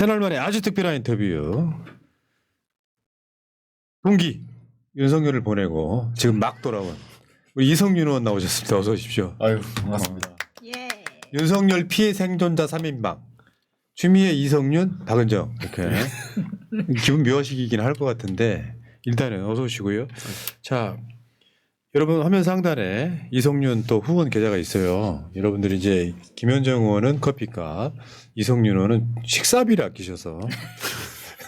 채널 만에 아주 특별한 인터뷰. 동기 윤석열을 보내고 지금 막 돌아온 우리 이성윤 의원 나오셨습니다. 어서 오십시오. 아유 반갑습니다. 예. 윤석열 피해 생존자 3인방. 추미애, 이성윤, 박은정 이렇게 기분 묘하시긴 할 것 같은데 일단은 어서 오시고요. 자, 여러분 화면 상단에 이성윤 또 후원 계좌가 있어요. 여러분들이 이제 김현정 의원은 커피값, 이성윤 의원은 식사비를 아끼셔서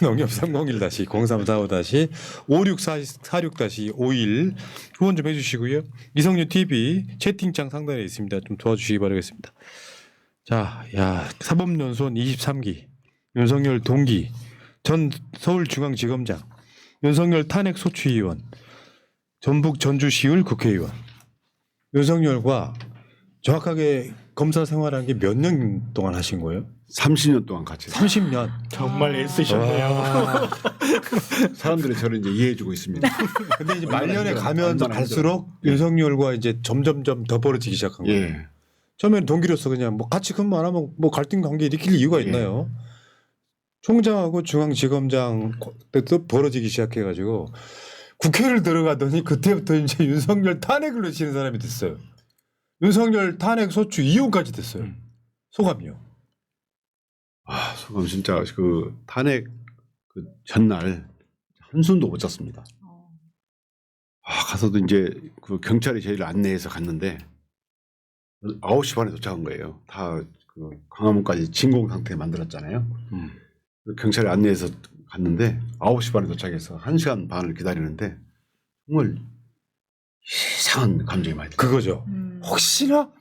농협 301-0345-5646-51 후원 좀 해주시고요. 이성윤 TV 채팅창 상단에 있습니다. 좀 도와주시기 바라겠습니다. 자, 야 사법연수원 23기 윤석열 동기 전 서울중앙지검장 윤석열 탄핵 소추위원 전북 전주시의회 국회의원 윤석열과 정확하게 검사 생활한 게 몇 년 동안 하신 거예요? 30년 동안 같이 30년. 정말 애쓰셨네요. 와. 사람들이 저를 이제 이해해주고 있습니다. 근데 이제 얼마나 말년에 힘들어, 가면서 얼마나 갈수록 힘들어. 윤석열과 이제 점점점 더 벌어지기 시작한 거예요. 예. 처음에는 동기로서 그냥 뭐 같이 근무 안 하면 뭐 갈등 관계 일으킬 이유가 있나요? 총장하고 중앙지검장 또 벌어지기 시작해가지고 국회를 들어가더니 그때부터 이제 윤석열 탄핵을 외치는 사람이 됐어요. 윤석열 탄핵 소추 이혼까지 됐어요. 소감이요. 아 소감 진짜 그 탄핵 그 전날 한숨도 못 잤습니다. 아 가서도 이제 그 경찰이 저희를 안내해서 갔는데 9시 반에 도착한 거예요. 다 그 광화문까지 진공 상태 만들었잖아요. 그 경찰이 안내해서 갔는데 9시 반에 도착해서 1시간 반을 기다리는데 정말 이상한 감정이 많이 들어요. 그거죠. 혹시나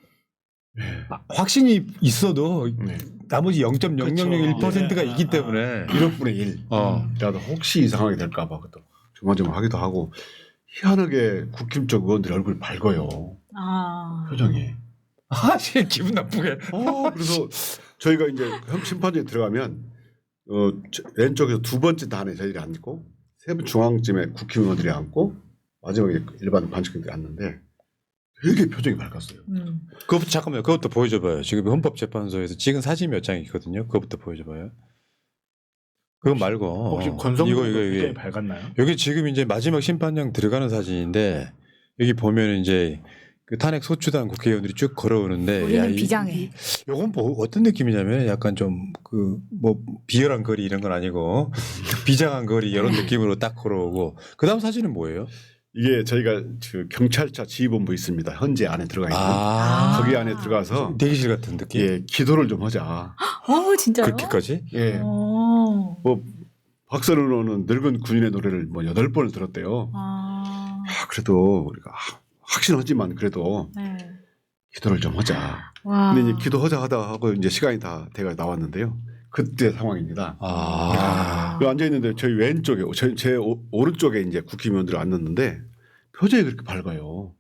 네. 확신이 있어도 네. 나머지 0.0001%가 그렇죠. 있기 때문에 1억분의 1 라도 혹시 이상하게 될까봐 또 조마조마하기도 하고 희한하게 국힘 쪽 의원들 얼굴 밝아요. 아. 표정이. 사실 기분 나쁘게. 그래서 저희가 이제 심판전에 들어가면 왼쪽에서 두 번째 단에 저희들이 앉고 세 번 중앙쯤에 국힘 의원들이 앉고 마지막에 일반 반칙들이 앉는데 되게 표정이 밝았어요. 그것부터 잠깐만요. 그것도 보여줘봐요. 지금 헌법재판소에서 찍은 사진 몇 장 있거든요. 그것부터 보여줘봐요. 그거 말고 혹시 권성동도 이게 굉장히 밝았나요? 여기 지금 이제 마지막 심판장 들어가는 사진인데 여기 보면 이제 그 탄핵 소추단 국회의원들이 쭉 걸어오는데 우리는 비장해. 요건 뭐 어떤 느낌이냐면 약간 좀 그 뭐 비열한 거리 이런 건 아니고 비장한 거리 이런 느낌으로 딱 걸어오고 그 다음 사진은 뭐예요? 이게 저희가 그 경찰차 지휘본부 있습니다. 현재 안에 들어가 있는 거기 안에 들어가서 대기실 같은 느낌? 예 기도를 좀 하자. 진짜요? 그렇게까지? 예. 뭐 박선우 의원은 늙은 군인의 노래를 뭐 8번을 들었대요. 그래도 우리가 확신하지만 그래도 네. 기도를 좀 하자. 와. 근데 이제 기도하자 하다 하고 이제 시간이 다 돼가 나왔는데요. 그때 상황입니다. 그 앉아 있는데 저희 왼쪽에 제 오른쪽에 이제 국힘의원들이 앉았는데 표정이 그렇게 밝아요.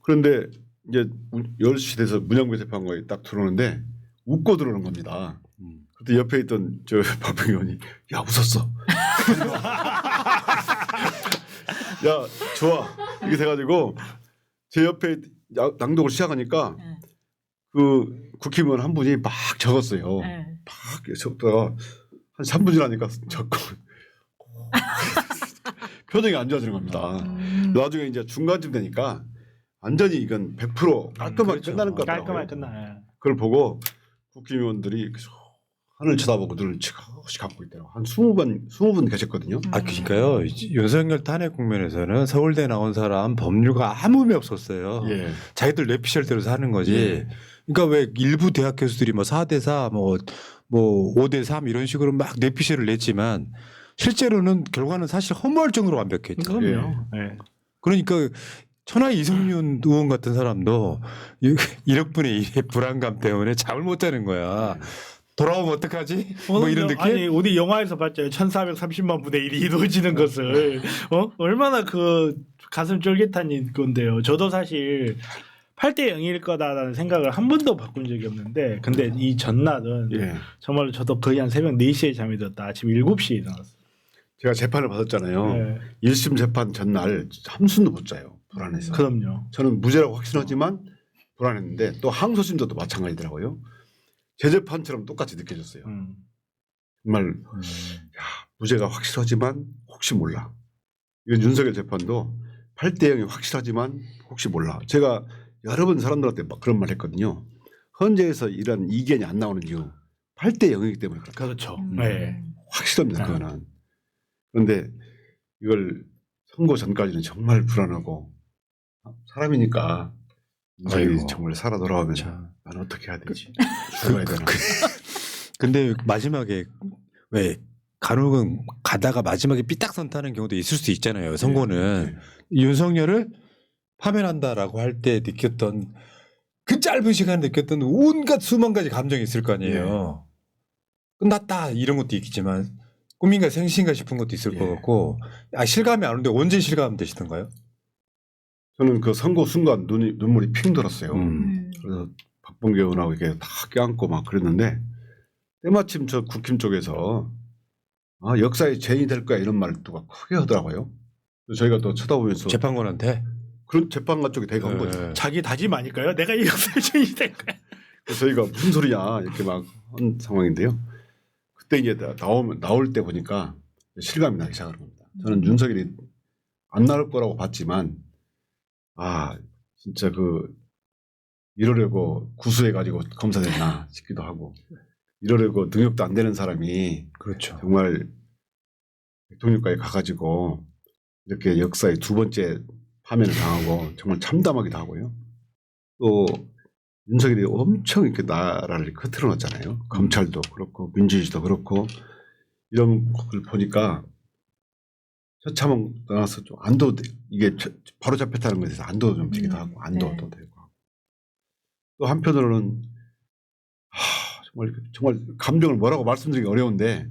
그런데 이제 10시 돼서 문영배 재판관이 딱 들어오는데 웃고 들어오는 겁니다. 그때 옆에 있던 저 박병희 의원이 야 웃었어. 야 좋아 이렇게 돼가지고 제 옆에 낭독을 시작하니까 그 국힘의원 한 분이 막 적었어요. 네. 막 적다가 한 3분 지나니까 적고 표정이 안 좋아지는 겁니다. 나중에 이제 중간쯤 되니까 완전히 이건 100% 깔끔하게 그렇죠. 끝나는 것 같더라고요. 깔끔하게 끝나요. 그걸 보고 국힘의원들이 하늘 쳐다보고 눈을 치고씩 감고 있더라고. 한 20분 계셨거든요. 그러니까요. 윤석열 탄핵 국면에서는 서울대 나온 사람 법률가 아무 의미 없었어요. 예. 자기들 뇌피셜대로 사는 거지. 예. 그러니까 왜 일부 대학 교수들이 뭐 4대4 뭐 5대3 이런 식으로 막 뇌피셜을 냈지만 실제로는 결과는 사실 허무할 정도로 완벽했죠. 그럼요. 네. 그러니까 천하의 이성윤 의원 같은 사람도 1억분의 1의 불안감 때문에 잠을 못 자는 거야. 돌아오면 어떡하지? 뭐 이런 느낌? 아니 우리 영화에서 봤죠. 1430만 분의 1이 이루어지는 것을 얼마나 그 가슴 쫄깃한 건데요. 저도 사실 8대 0일 거다라는 생각을 한 번도 바꾼 적이 없는데 근데 이 전날은 예. 정말로 저도 거의 한 새벽 4시에 잠이 들었다. 아침 7시에 일어났어요. 제가 재판을 받았잖아요. 네. 1심 재판 전날 한숨도 못 자요. 불안해서. 그럼요. 저는 무죄라고 확신하지만 불안했는데 또 항소심도 또 마찬가지더라고요. 재재판처럼 똑같이 느껴졌어요. 정말 무죄가 확실하지만 혹시 몰라. 이건 윤석열 재판도 8대 0이 확실하지만 혹시 몰라. 제가 여러 번 사람들한테 막 그런 말 했거든요. 헌재에서 이런 이견이 안 나오는 이유 8대 0이기 때문에 그렇다. 그렇죠. 네. 확실합니다. 그거는. 그런데 이걸 선고 전까지는 정말 불안하고 사람이니까 윤석열이 아이고. 정말 살아 돌아오면 자. 나는 어떻게 해야 되지? 죽어야 되나? 근데 마지막에 왜 간혹은 가다가 마지막에 삐딱선 타는 경우도 있을 수 있잖아요. 선고는 윤석열을 파면한다라고 할 때 느꼈던 그 짧은 시간에 느꼈던 온갖 수만 가지 감정이 있을 거 아니에요. 끝났다 이런 것도 있겠지만 꿈인가 생신가 싶은 것도 있을 것 같고 실감이 안 오는데 언제 실감 되시던가요? 저는 그 선고 순간 눈물이 핑 돌았어요. 음. 그래서 박범계 의원하고 이렇게 다 껴안고 막 그랬는데 때마침 저 국힘 쪽에서 역사의 죄인이 될 거야 이런 말투가 크게 하더라고요. 그래서 저희가 또 쳐다보면서 재판관한테 그런 재판관 쪽에 대고 한 거죠. 자기 다짐 아닐까요? 내가 이 역사주의 될 거야. 그래서 저희가 무슨 소리냐 이렇게 막 한 상황인데요. 그때 이제 나올 때 보니까 실감이 나기 시작하는 겁니다. 저는 윤석열이 안 나올 거라고 봤지만 진짜 이러려고 구수해가지고 검사됐나 싶기도 하고 이러려고 등록도 안 되는 사람이 그렇죠. 정말 대통령까지 가가지고 이렇게 역사의 두 번째 파면을 당하고 정말 참담하기도 하고요. 또 윤석열이 엄청 이렇게 나라를 흐트러 놨잖아요. 검찰도 그렇고 민주주의도 그렇고 이런 걸 보니까 처참한 떠나서 좀 안도 이게 바로 잡혔다는 것에 대해서 안도 좀 되기도 하고 안도도 되고 또 한편으로는 정말 감정을 뭐라고 말씀드리기 어려운데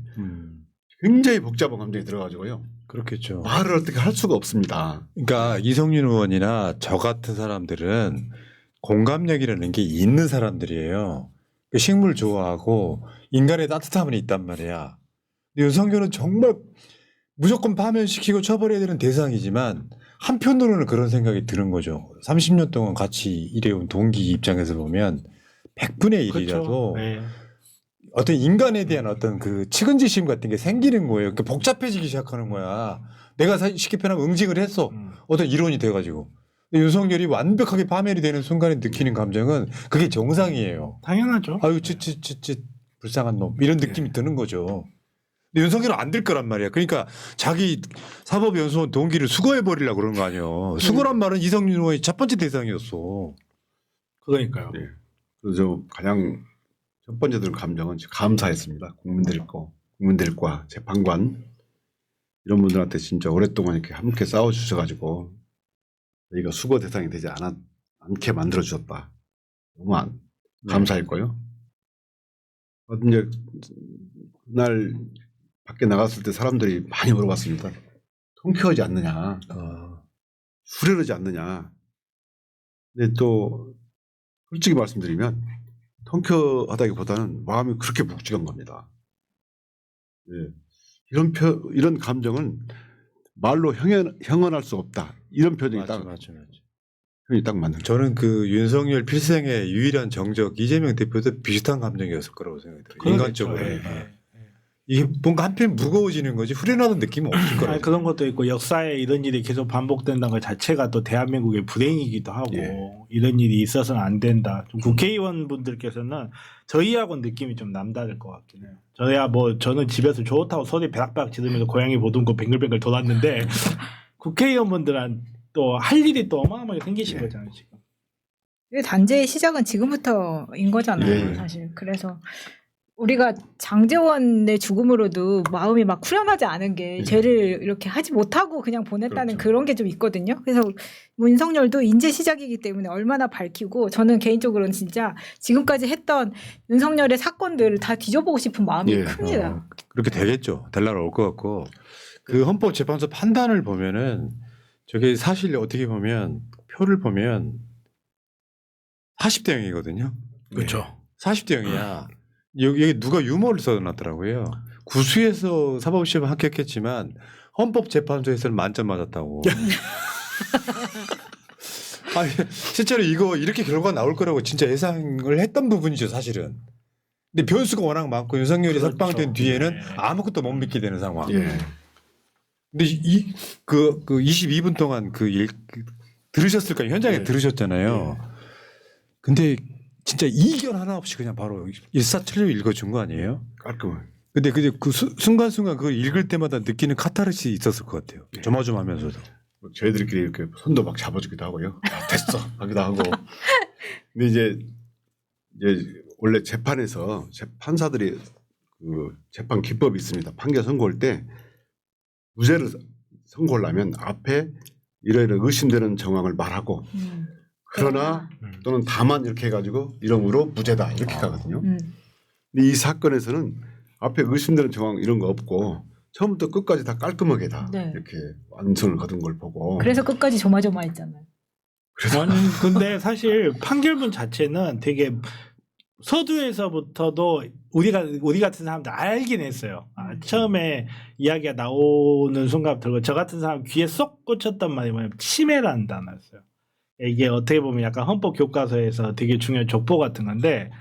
굉장히 복잡한 감정이 들어가지고요. 그렇겠죠. 말을 어떻게 할 수가 없습니다. 그러니까 이성윤 의원이나 저 같은 사람들은 공감력이라는 게 있는 사람들이에요. 식물 좋아하고 인간의 따뜻함은 있단 말이야. 근데 윤석열은 정말 무조건 파면시키고 처벌해야 되는 대상이지만 한편으로는 그런 생각이 드는 거죠. 30년 동안 같이 일해온 동기 입장에서 보면 100분의 1이라도 그렇죠. 네. 어떤 인간에 대한 어떤 그 측은지심 같은 게 생기는 거예요. 그러니까 복잡해지기 시작하는 거야. 내가 쉽게 표현하면 응징을 했어. 어떤 이론이 돼가지고. 근데 윤석열이 완벽하게 파멸이 되는 순간에 느끼는 감정은 그게 정상이에요. 당연하죠. 아유, 찌찌찌찌 불쌍한 놈. 이런 느낌이 드는 거죠. 근데 윤석열은 안 될 거란 말이야. 그러니까 자기 사법연수원 동기를 수거해버리려고 그러는 거 아니에요. 수거란 말은 이성윤 의원의 첫 번째 대상이었어. 그러니까요. 네. 그래서 가장 첫 번째 들 감정은 감사했습니다. 국민들과 재판관 이런 분들한테 진짜 오랫동안 이렇게 함께 싸워주셔가지고 저희가 수거 대상이 되지 않게 만들어주셨다. 너무 감사했고요. 이제 그날 밖에 나갔을 때 사람들이 많이 물어봤습니다. 통쾌하지 않느냐, 후련하지 않느냐. 근데 또 솔직히 말씀드리면 통쾌하다기보다는 마음이 그렇게 묵직한 겁니다. 네. 이런 감정은 말로 형언할 수 없다. 이런 표정이 맞아. 표현이 딱 맞는. 저는 그 윤석열 필생의 유일한 정적 이재명 대표도 비슷한 감정이었을 거라고 생각이 들어요. 인간적으로. 네. 이게 뭔가 한편 무거워지는 거지 후련하던 느낌은 없을 거라고. 그런 것도 있고 역사에 이런 일이 계속 반복된다는 것 자체가 또 대한민국의 불행이기도 하고 이런 일이 있어서는 안 된다. 좀 국회의원분들께서는 저희하고는 느낌이 좀 남다를 것 같긴 해요. 저는 집에서 좋다고 소리 배락배락 지르면서 고양이 보듬고 뱅글뱅글 돌았는데 국회의원분들은 또 할 일이 또 어마어마하게 생기신 거잖아요 지금. 단죄의 시작은 지금부터인 거잖아요, 사실. 그래서 우리가 장제원의 죽음으로도 마음이 막 후련하지 않은 게 죄를 이렇게 하지 못하고 그냥 보냈다는 그런 게 좀 있거든요. 그래서 윤석열도 인제 시작이기 때문에 얼마나 밝히고 저는 개인적으로는 진짜 지금까지 했던 윤석열의 사건들을 다 뒤져보고 싶은 마음이 큽니다. 그렇게 되겠죠. 될 날 올 것 같고 그 헌법재판소 판단을 보면은 저게 사실 어떻게 보면 표를 보면 40대 0이거든요. 그렇죠. 40대 0이야. 여기 누가 유머를 써놨더라고요. 구수에서 사법시험 합격했지만 헌법재판소에서는 만점 맞았다고. 아니, 실제로 이렇게 결과가 나올 거라고 진짜 예상을 했던 부분이죠, 사실은. 근데 변수가 워낙 많고 윤석열이 그렇죠. 석방된 뒤에는 네. 아무것도 못 믿게 되는 상황. 예. 근데 그 22분 동안 들으셨을 거예요. 현장에 네. 들으셨잖아요. 근데 진짜 이견 하나 없이 그냥 바로 일사천리로 읽어준 거 아니에요? 깔끔하게. 근데 그 순간순간 그걸 읽을 때마다 느끼는 카타르시 있었을 것 같아요. 네. 조마조마하면서도. 저희들끼리 이렇게 손도 막 잡아주기도 하고요. 아, 됐어 하기도 하고. 근데 이제 원래 재판에서 판사들이 그 재판 기법이 있습니다. 판결 선고할 때 무죄를 선고하려면 앞에 이러이러 의심되는 정황을 말하고 그러나 또는 다만 이렇게 해가지고 이러므로 무죄다 이렇게 가거든요. 근데 이 사건에서는 앞에 의심되는 정황 이런 거 없고 처음부터 끝까지 다 깔끔하게 다 네. 이렇게 완성을 거둔 걸 보고 그래서 끝까지 조마조마했잖아요. 아니 근데 사실 판결문 자체는 되게 서두에서부터도 우리 같은 사람들 알긴 했어요. 처음에 이야기가 나오는 순간부터 저 같은 사람 귀에 쏙 꽂혔단 말이 뭐냐면 침해라는 단어였어요. 이게 어떻게 보면 약간 헌법 교과서에서 되게 중요한 족보 같은 건데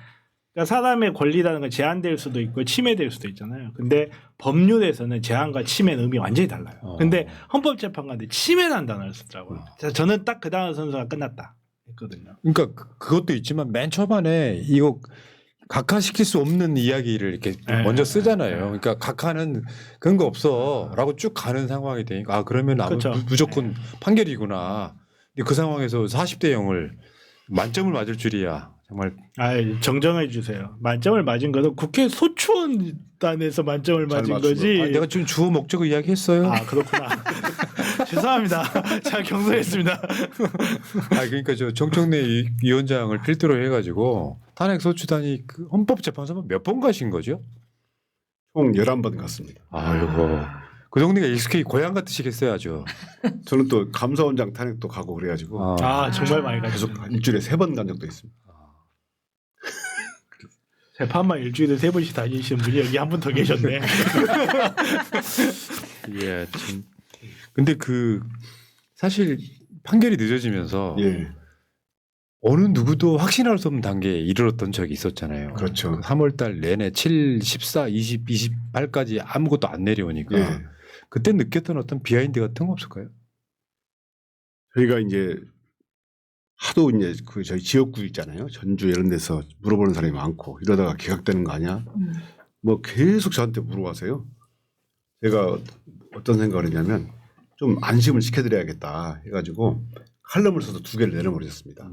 그러니까 사람의 권리라는 건 제한될 수도 있고 침해될 수도 있잖아요. 근데 법률에서는 제한과 침해는 의미 완전히 달라요. 근데 헌법재판관들 침해라는 단어를 쓰더라고요. 저는 딱 그 단어 선수가 끝났다 했거든요. 그러니까 그것도 있지만 맨 초반에 이거 각하시킬 수 없는 이야기를 이렇게 네. 먼저 쓰잖아요. 그러니까 각하는 그런 거 없어라고 쭉 가는 상황이 되니까 아 그러면 그렇죠. 무조건 판결이구나. 근데 그 상황에서 40대 0을 만점을 맞을 줄이야. 정말 정정해 주세요. 만점을 맞은 거는 국회 소추원단에서 만점을 잘 맞은 맞춘 거지. 거. 내가 좀 주어 목적을 이야기했어요. 아 그렇구나. 죄송합니다. 잘 경솔했습니다. 그러니까 저 정청래 위원장을 필두로 해가지고 탄핵 소추단이 그 헌법재판소만 몇 번 가신 거죠? 총 11번 갔습니다. 아이고 그 동네가 익숙해 고향 같으시겠어요 아주. 저는 또 감사원장 탄핵도 가고 그래가지고 정말 많이 가죠. 계속 일주일에 3번 간 적도 있습니다. 재판만 일주일에 3번씩 다니시는 분이 여기 한 분 더 계셨네. 예, 참. 근데 사실 판결이 늦어지면서 예, 어느 누구도 확신할 수 없는 단계에 이르렀던 적이 있었잖아요. 그렇죠. 3월달 내내 7, 14, 20, 28까지 아무것도 안 내려오니까 예. 그때 느꼈던 어떤 비하인드 같은 거 없을까요? 저희가 이제 하도 이제 그 저희 지역구 있잖아요. 전주 이런 데서 물어보는 사람이 많고 이러다가 기각되는 거 아니야? 뭐 계속 저한테 물어와서요. 제가 어떤 생각을 했냐면 좀 안심을 시켜드려야겠다 해가지고 칼럼을 써서 2개를 내려버렸습니다.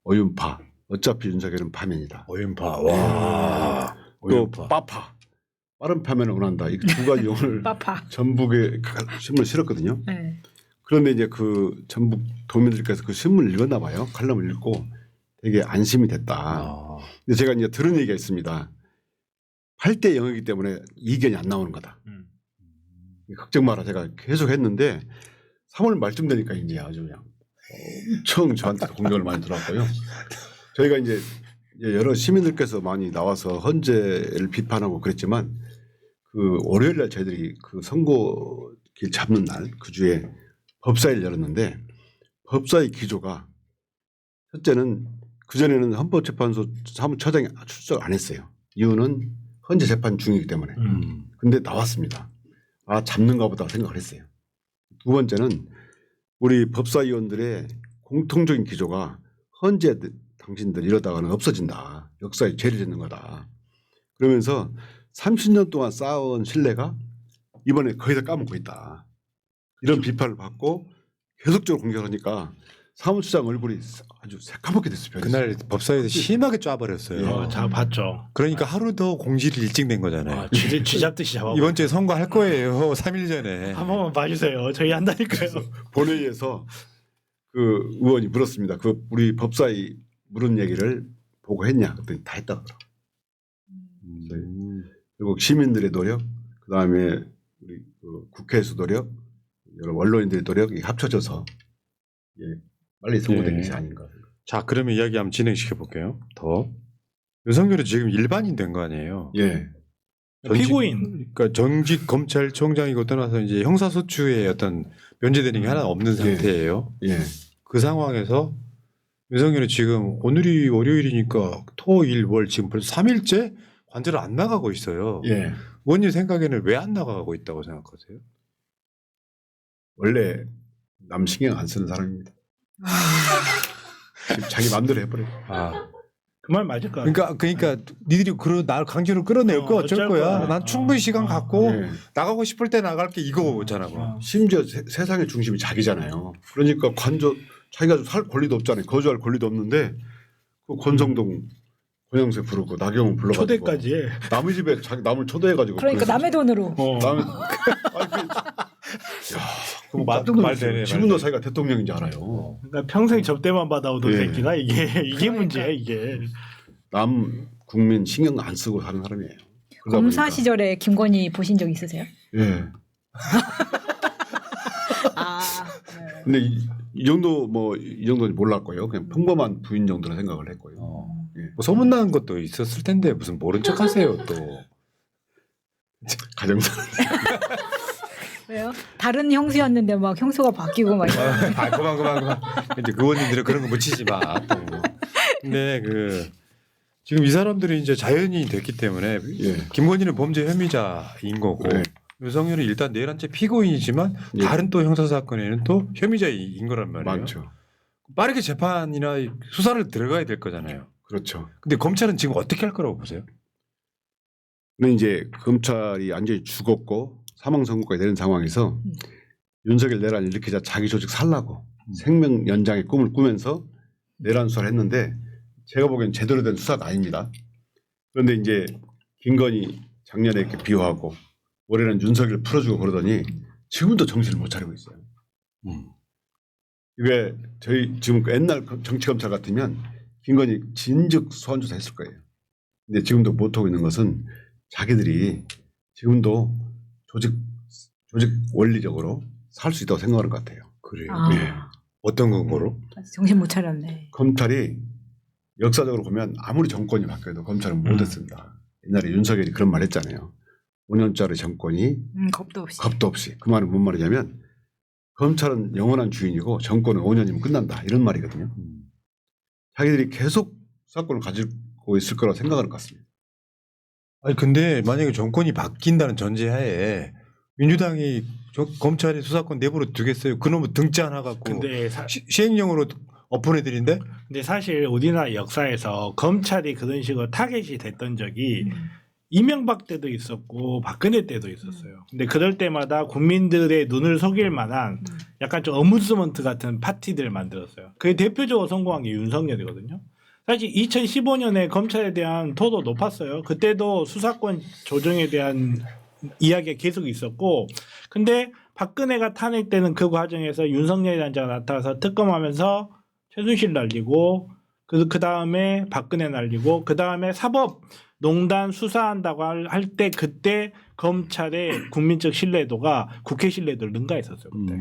어윤파. 어차피 윤석열은 파면이다. 오윤파. 와. 또 오윤파. 빠파. 빠른 파면을 원한다. 이 2가지 용어를 빠파. 전북에 신문을 실었거든요. 네. 그런데 이제 그 전북 도민들께서 그 신문을 읽었나 봐요. 칼럼을 읽고 되게 안심이 됐다. 근데 제가 이제 들은 얘기가 있습니다. 8대 0이기 때문에 이견이 안 나오는 거다. 걱정 마라 제가 계속 했는데 3월 말쯤 되니까 이제 아주 그냥 엄청 저한테 공격을 많이 들어왔고요. 저희가 이제 여러 시민들께서 많이 나와서 헌재를 비판하고 그랬지만 그 월요일 날 저희들이 그 선고길 잡는 날 그 주에 법사위를 열었는데 법사위 기조가 첫째는 그전에는 헌법재판소 사무처장이 출석 안 했어요. 이유는 헌재 재판 중이기 때문에. 근데 나왔습니다. 아 잡는가 보다 생각을 했어요. 2번째는 우리 법사위원들의 공통적인 기조가 헌재 당신들 이러다가는 없어진다. 역사에 죄를 짓는 거다. 그러면서 30년 동안 쌓아온 신뢰가 이번에 거의 다 까먹고 있다. 이런 비판을 받고 계속적으로 공격하니까 사무처장 얼굴이 아주 새까맣게 됐어요. 그날 법사위에서 심하게 쏴버렸어요. 잘 봤죠. 그러니까 하루 더 공지를 일찍 낸 거잖아요. 쥐잡듯이 잡아. 이번 주에 선거할 거예요. 3일 전에. 한 번만 봐주세요. 저희 한다니까요. 본회의에서 그 의원이 물었습니다. 그 우리 법사위 물은 얘기를 보고 했냐? 그랬더니 다 했다 그러더라고요. 결국 시민들의 노력, 그 다음에 우리 그 국회에서 노력, 여러 언론인들의 노력이 합쳐져서 빨리 선고된 것이 아닌가. 자, 그러면 이야기 한번 진행시켜 볼게요. 더. 윤석열은 지금 일반인 된 거 아니에요? 예. 피고인. 그러니까 전직 검찰총장이고 떠나서 이제 형사소추의 어떤 면제되는 게 하나 없는 상태예요. 예. 그 상황에서 윤석열은 지금 오늘이 월요일이니까 토, 일, 월 지금 벌써 3일째 관저를 안 나가고 있어요. 예. 의원님 생각에는 왜 안 나가고 있다고 생각하세요? 원래 남 신경 안 쓰는 사람입니다. 자기 마음대로 해버려. 아, 그 말 맞을 것 같아요. 그러니까 니들이 날 강제로 끌어낼 거 어쩔 거야. 난 충분히 시간 갖고 예. 나가고 싶을 때 나갈게 이거잖아. 뭐. 심지어 세상의 중심이 자기잖아요. 그러니까 관저 자기가 살 권리도 없잖아요. 거주할 권리도 없는데 그 권성동 권영세 부르고 나경원 불러가지고 초대까지 해. 남의 집에 자기 남을 초대해가지고 그러니까 그랬었죠. 남의 돈으로. 남의 그럼 깜짝 놀랐어요. 되네, 지금도 말 자기가 대통령인지 알아요. 그러니까 평생 접대만 받아오던 예. 새끼가 이게 그러니까. 문제야 이게. 남 국민 신경 안 쓰고 사는 사람이에요. 그러다 검사 보니까. 시절에 김건희 보신 적 있으세요? 예. 아, 근데 이 정도 이 정도는 몰랐고요. 그냥 평범한 부인 정도로 생각을 했고요. 예. 뭐 소문난 것도 있었을 텐데 무슨 모른 척하세요 또. 가정사. 왜요? 다른 형수였는데 막 형수가 바뀌고 막. 아, 그만. 이제 그 의원님들은 그런 거 묻히지 마. 또. 근데 지금 이 사람들이 이제 자연인이 됐기 때문에 예. 김건희는 범죄 혐의자인 거고 네. 윤석열이 일단 내란죄 피고인이지만 예. 다른 또 형사 사건에는 또 혐의자인 거란 말이에요. 많죠. 빠르게 재판이나 수사를 들어가야 될 거잖아요. 그렇죠. 근데 검찰은 지금 어떻게 할 거라고 보세요? 근데 이제 검찰이 완전히 죽었고 사망 선고까지 되는 상황에서 윤석열 내란 일으키자 자기 조직 살라고 생명 연장의 꿈을 꾸면서 내란 수사를 했는데 제가 보기엔 제대로 된 수사가 아닙니다. 그런데 이제 김건희 작년에 이렇게 비호하고 올해는 윤석열 풀어주고 그러더니 지금도 정신을 못 차리고 있어요. 이게 저희 지금 옛날 정치검찰 같으면 김건희 진즉 소환조사 했을 거예요. 근데 지금도 못하고 있는 것은 자기들이 지금도 조직 원리적으로 살 수 있다고 생각하는 것 같아요. 그래요. 아, 네. 어떤 근거로? 아직 정신 못 차렸네. 검찰이 역사적으로 보면 아무리 정권이 바뀌어도 검찰은 못했습니다. 옛날에 윤석열이 그런 말 했잖아요. 5년짜리 정권이 겁도 없이. 겁도 없이. 그 말은 뭔 말이냐면 검찰은 영원한 주인이고 정권은 5년이면 끝난다. 이런 말이거든요. 자기들이 계속 수사권을 가지고 있을 거라고 생각하는 것 같습니다. 아니 근데 만약에 정권이 바뀐다는 전제하에 민주당이 검찰이 수사권 내부로 두겠어요? 그놈을 등짜 하나 갖고 근데 시행령으로 엎어내드린데? 근데 사실 우리나라 역사에서 검찰이 그런 식으로 타겟이 됐던 적이 이명박 때도 있었고 박근혜 때도 있었어요. 근데 그럴 때마다 국민들의 눈을 속일 만한 약간 좀 어무스먼트 같은 파티들을 만들었어요. 그게 대표적으로 성공한 게 윤석열이거든요. 사실 2015년에 검찰에 대한 토도 높았어요. 그때도 수사권 조정에 대한 이야기가 계속 있었고, 근데 박근혜가 탄핵 때는 그 과정에서 윤석열이라는 자가 나타나서 특검하면서 최순실 날리고, 그 다음에 박근혜 날리고, 그 다음에 사법농단 수사한다고 할 때 그때 검찰의 국민적 신뢰도가 국회 신뢰도를 능가했었어요. 그때.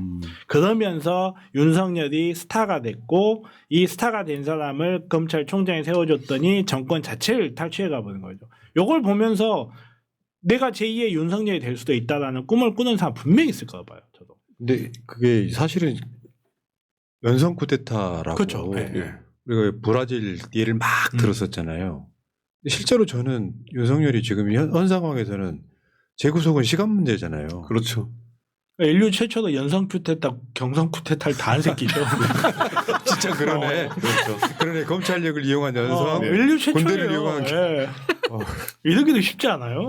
그러면서 윤석열이 스타가 됐고 이 스타가 된 사람을 검찰총장에 세워줬더니 정권 자체를 탈취해 가보는 거죠. 이걸 보면서 내가 제2의 윤석열이 될 수도 있다라는 꿈을 꾸는 사람 분명히 있을 거 봐요. 저도. 근데 그게 사실은 연성 쿠데타라고 그렇죠. 네. 예. 우리가 브라질 예를 막 들었었잖아요. 근데 실제로 저는 윤석열이 지금 현 상황에서는 재구속은 시간 문제잖아요. 그렇죠. 인류 최초로 연성 쿠데타, 경성 쿠데타를 다 한 새끼죠. 진짜 그러네. 그렇죠. 그러네. 검찰력을 이용한 연성. 인류 최초예요. 군대를 이용한 예. 이러기도 쉽지 않아요.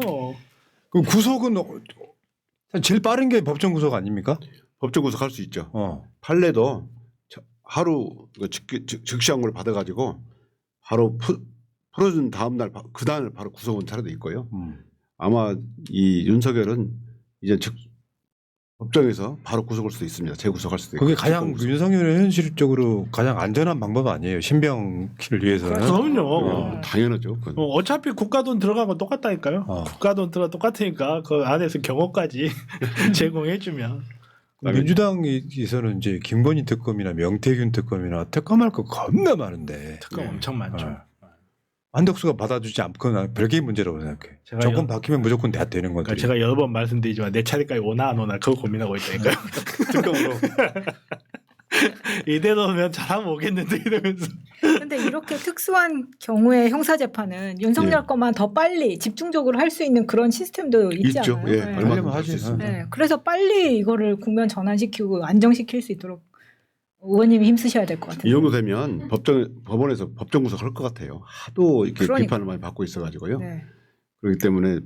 그 구속은 제일 빠른 게 법정 구속 아닙니까? 법정 구속할 수 있죠. 판례도 하루 즉시 항고를 받아가지고 바로 풀어준 다음 날 그 다음에 바로 구속은 차례도 있고요. 아마 이 윤석열은 이제 법정에서 바로 구속할 수도 있습니다. 재구속할 수도 있고. 그게 가장 윤석열의 현실적으로 가장 안전한 방법 아니에요. 신병을 위해서는. 그럼요. 당연하죠. 그건. 어차피 국가 돈 들어간 건 똑같다니까요. 국가 돈 들어 똑같으니까 그 안에서 경호까지 제공해주면. 민주당에서는 이제 김건희 특검이나 명태균 특검이나 특검할 거 겁나 많은데. 특검 엄청 많죠. 한덕수가 받아주지 않거나 별개의 문제라고 생각해. 제가 정권 바뀌면 무조건 다 되는 건데. 그러니까 제가 여러 번 말씀드리지만 내 차례까지 오나 안 오나 그거 고민하고 있다니까요. 특검으로. 이대로면 잘하면 오겠는데 이러면서. 근데 이렇게 특수한 경우에 형사재판은 윤석열 예. 것만 더 빨리 집중적으로 할 수 있는 그런 시스템도 있지 있죠. 않아요? 예, 네. 얼마나 하려면 할수 하지. 있습니다. 네. 그래서 빨리 이거를 국면 전환시키고 안정시킬 수 있도록 의원님이 힘쓰셔야 될 것 같아요. 이 정도 되면 법원에서 법정 구속할 것 같아요. 하도 이렇게 그러니까. 비판을 많이 받고 있어가지고요. 네. 그렇기 때문에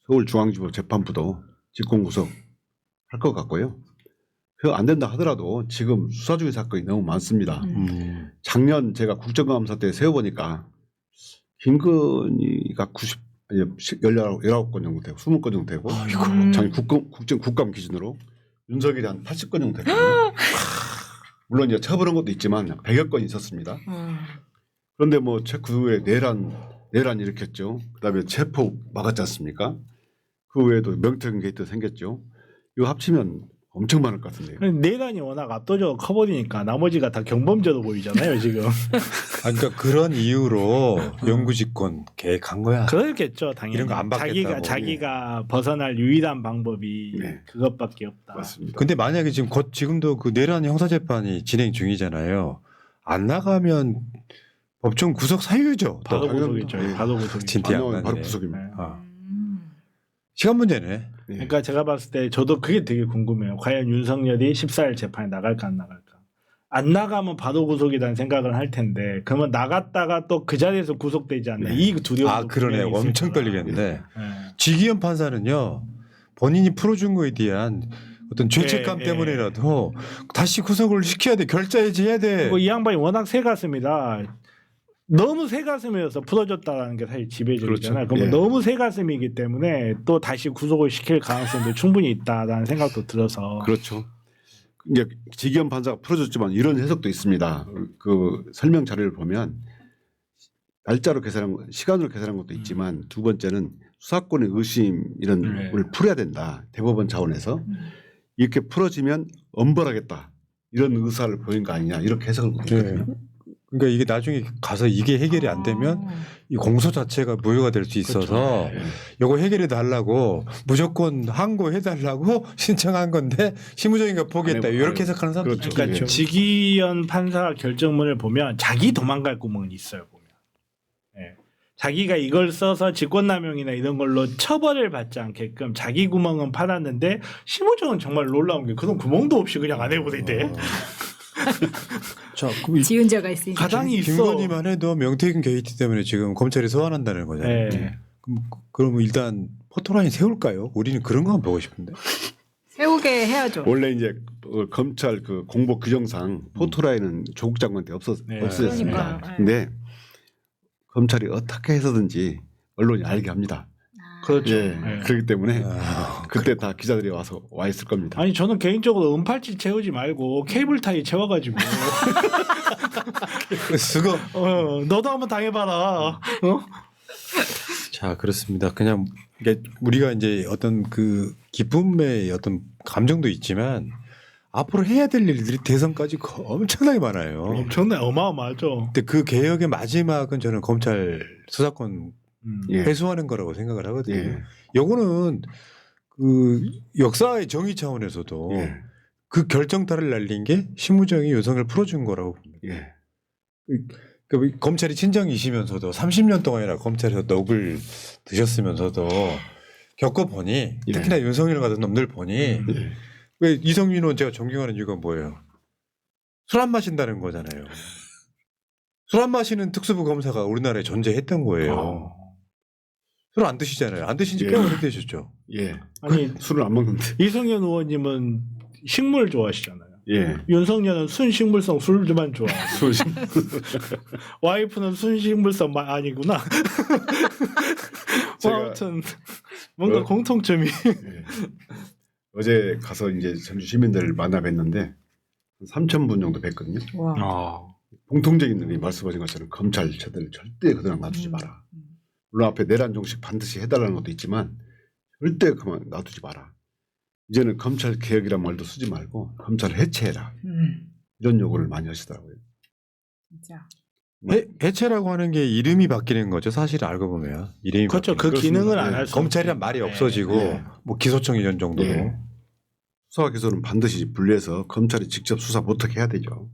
서울중앙지법 재판부도 직권 구속할 것 같고요. 그 안 된다 하더라도 지금 수사 중인 사건이 너무 많습니다. 작년 제가 국정감사 때 세어보니까 김건희가 19건 정도 되고 20건 정도 되고 작년 국감 기준으로 윤석열이 한 80건 정도 됐거든요. 물론 이제 처벌한 것도 있지만 100여 건이 있었습니다. 그런데 뭐 그 후에 내란 일으켰죠. 그다음에 체포 막았지 않습니까? 그 외에도 명태균 게이트 생겼죠. 이거 합치면 엄청 많을 것 같은데요. 내란이 워낙 압도적으로 커버리니까 나머지가 다 경범죄로 보이잖아요 지금. 그러니까 그런 이유로 영구집권 계획한 거야. 그렇겠죠 당연히. 이런 거안 받겠다고. 자기가 벗어날 유일한 방법이 네. 그것밖에 없다. 맞습니다. 근데 만약에 지금도 그 내란 형사재판이 진행 중이잖아요. 안 나가면 법정 구속 사유죠. 또. 바로 구속이죠. 예. 바로 구속이죠. 진짜. 안 나오면 바로 네. 구속입니다. 아. 시간 문제네. 예. 그러니까 제가 봤을 때 저도 그게 되게 궁금해요. 과연 윤석열이 14일 재판에 나갈까 안 나갈까. 안 나가면 바로 구속이라는 생각을 할 텐데 그러면 나갔다가 또 그 자리에서 구속되지 않나. 네. 이 두려움도 아 그러네. 분명히 있을 엄청 거라. 떨리겠는데. 예. 지기현 판사는요. 본인이 풀어준 거에 대한 어떤 죄책감 예, 때문에라도 다시 구속을 시켜야 돼. 결자해지해야 돼. 그리고 이 양반이 워낙 새가슴이라 너무 새가슴이어서 풀어줬다는 게 사실 지배적이잖아요. 그렇죠. 그러면 예. 너무 새가슴이기 때문에 또 다시 구속을 시킬 가능성도 충분히 있다라는 생각도 들어서. 그렇죠. 이제 지기현 판사가 풀어줬지만 이런 해석도 있습니다. 그 설명 자료를 보면 날짜로 계산한 시간으로 계산한 것도 있지만 두 번째는 수사권의 의심 이런 네. 걸 풀어야 된다. 대법원 차원에서 이렇게 풀어지면 엄벌하겠다. 이런 의사를 보인 거 아니냐 이렇게 해석을 했거든요. 그러니까 이게 나중에 가서 이게 해결이 안 되면 이 공소 자체가 무효가 될 수 있어서 그렇죠. 요거 해결해 달라고 무조건 항고해 달라고 신청한 건데 실무적인 거 보겠다. 아니, 이렇게 해석하는 사람도 그렇죠. 그러니까 예. 지기현 판사 결정문을 보면 자기 도망갈 구멍은 있어요. 보면. 예. 자기가 이걸 써서 직권남용이나 이런 걸로 처벌을 받지 않게끔 자기 구멍은 팔았는데 심우정은 정말 놀라운 게 그런 구멍도 없이 그냥 안 해버리대. 자, 그럼 지은자가 있으니까. 가당이 있어. 김건희만 해도 명태균 게이트 때문에 지금 검찰이 소환한다는 거잖아요. 예. 그럼 일단 포토라인 세울까요? 우리는 그런 거만 보고 싶은데. 세우게 해야죠. 원래 이제 검찰 그 공보 규정상 포토라인은 조국 장관 때 네. 없어졌습니다. 그러니까요. 근데 검찰이 어떻게 해서든지 언론이 알게 합니다. 그렇죠. 예. 예. 그렇기 때문에 아, 그때 다 기자들이 와 있을 겁니다. 아니 저는 개인적으로 은팔찌 채우지 말고 케이블 타이 채워가지고 수고. 너도 한번 당해봐라. 어? 자, 그렇습니다. 그냥 이게 우리가 이제 어떤 그 기쁨의 어떤 감정도 있지만 앞으로 해야 될 일들이 대선까지 엄청나게 많아요. 엄청나 어마어마하죠. 근데 그 개혁의 마지막은 저는 검찰 수사권 예. 회수하는 거라고 생각을 하거든요. 예. 요거는 그 역사의 정의 차원에서도 예. 그 결정타를 날린 게 신무정이 윤석열 풀어준 거라고 봅니다. 예. 그 검찰이 친정이시면서도 30년 동안이나 검찰에서 넋을 드셨으면서도 겪어보니 예. 특히나 윤석열 같은 놈들 보니 예. 왜 이성윤 의원 제가 존경하는 이유가 뭐예요? 술 안 마신다는 거잖아요. 술 안 마시는 특수부 검사가 우리나라에 존재했던 거예요. 술 안 드시잖아요. 안 드신 지 꽤 예. 오래되셨죠. 예. 그 술을 안 먹는데. 이성현 의원님은 식물 좋아하시잖아요. 예. 윤석열은 순식물성 술만 좋아하고 술 와이프는 순식물성 아니구나. 제가- 아무튼 뭔가 어? 공통점이. 예. 어제 가서 이제 전주 시민들을 만나 뵀는데 3,000분 정도 뵀거든요. 와. 공통적인 분이 말씀하신 것처럼 검찰 제대로 절대 그냥 놔두지 마라. 물론 앞에 내란 종식 반드시 해달라는 것도 있지만 절대 그만 놔두지 마라. 이제는 검찰 개혁이란 말도 쓰지 말고 검찰을 해체해라. 이런 요구를 많이 하시더라고요. 진짜. 해체라고 하는 게 이름이 바뀌는 거죠. 사실 알고 보면 이름이 그렇죠. 그 바뀌는 그렇습니다. 기능을 예. 안 할 수. 검찰이란 말이 없어지고 예. 뭐 기소청 이런 정도로. 예. 수사와 기소는 반드시 분리해서 검찰이 직접 수사 못하게 해야 되죠.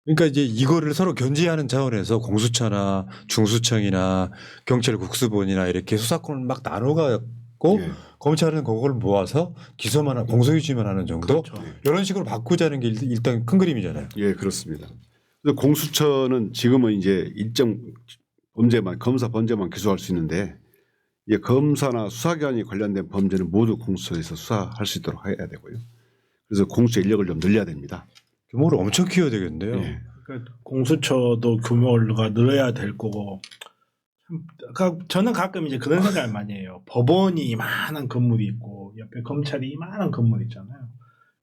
그러니까 이제 이거를 서로 견제하는 차원에서 공수처나 중수청이나 경찰 국수본이나 이렇게 수사권을 막 나눠갖고 예. 검찰은 그걸 모아서 기소만 하고 공소유지만 하는 정도 그렇죠. 이런 식으로 바꾸자는 게 일단 큰 그림이잖아요. 예, 그렇습니다. 그래서 공수처는 지금은 이제 일정 범죄만 검사 범죄만 기소할 수 있는데 이제 검사나 수사기관이 관련된 범죄는 모두 공수처에서 수사할 수 있도록 해야 되고요. 그래서 공수처 인력을 좀 늘려야 됩니다. 규모를 엄청 키워야 되겠는데요. 예. 그러니까 공수처도 규모가 늘어야 될 거고. 저는 가끔 이제 그런 생각을 많이 해요. 법원이 이만한 건물이 있고 옆에 검찰이 이만한 건물이 있잖아요.